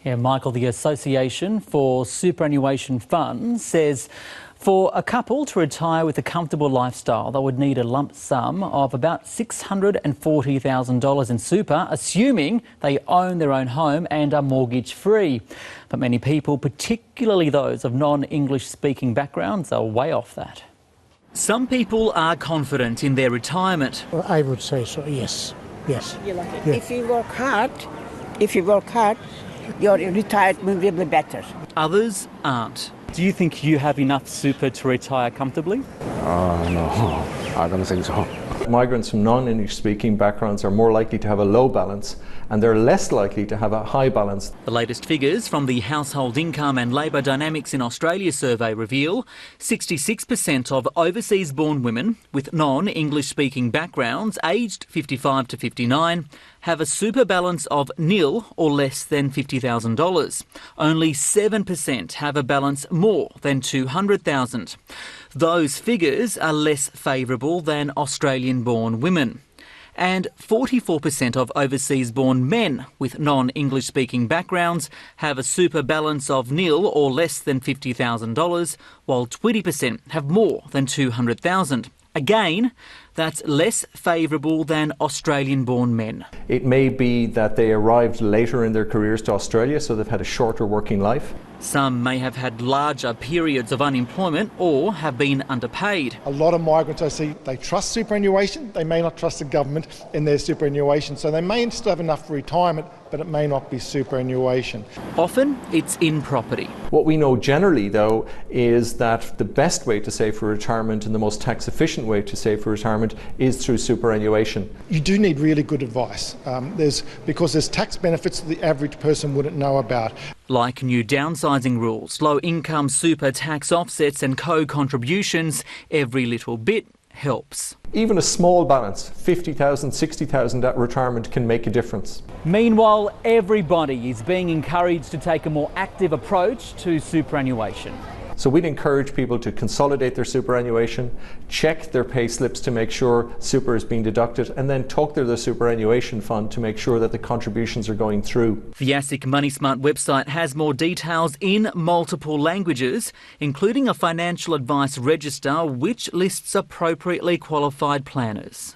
Yeah, Michael, the Association for Superannuation Funds says for a couple to retire with a comfortable lifestyle, they would need a lump sum of about $640,000 in super, assuming they own their own home and are mortgage-free. But many people, particularly those of non-English speaking backgrounds, are way off that. Some people are confident in their retirement. Well, I would say so, yes. Yes. Yeah. If you work hard, your retirement will be better. Others aren't. Do you think you have enough super to retire comfortably? No, I don't think so. Migrants from non-English speaking backgrounds are more likely to have a low balance, and they're less likely to have a high balance. The latest figures from the Household Income and Labour Dynamics in Australia survey reveal 66% of overseas-born women with non-English speaking backgrounds aged 55 to 59 have a super balance of nil or less than $50,000. Only 7% have a balance more than $200,000. Those figures are less favourable than Australian-born women. And 44% of overseas-born men with non-English speaking backgrounds have a super balance of nil or less than $50,000, while 20% have more than $200,000. Again, that's less favourable than Australian-born men. It may be that they arrived later in their careers to Australia, so they've had a shorter working life. Some may have had larger periods of unemployment or have been underpaid. A lot of migrants I see, they trust superannuation, they may not trust the government in their superannuation, so they may still have enough for retirement, but it may not be superannuation. Often it's in property. What we know generally, though, is that the best way to save for retirement and the most tax efficient way to save for retirement is through superannuation. You do need really good advice, because there's tax benefits that the average person wouldn't know about. Like new downsizing rules, low income super tax offsets and co-contributions, every little bit helps. Even a small balance, $50,000, $60,000 at retirement, can make a difference. Meanwhile, everybody is being encouraged to take a more active approach to superannuation. So we'd encourage people to consolidate their superannuation, check their pay slips to make sure super is being deducted, and then talk to the superannuation fund to make sure that the contributions are going through. The ASIC Money Smart website has more details in multiple languages, including a financial advice register which lists appropriately qualified planners.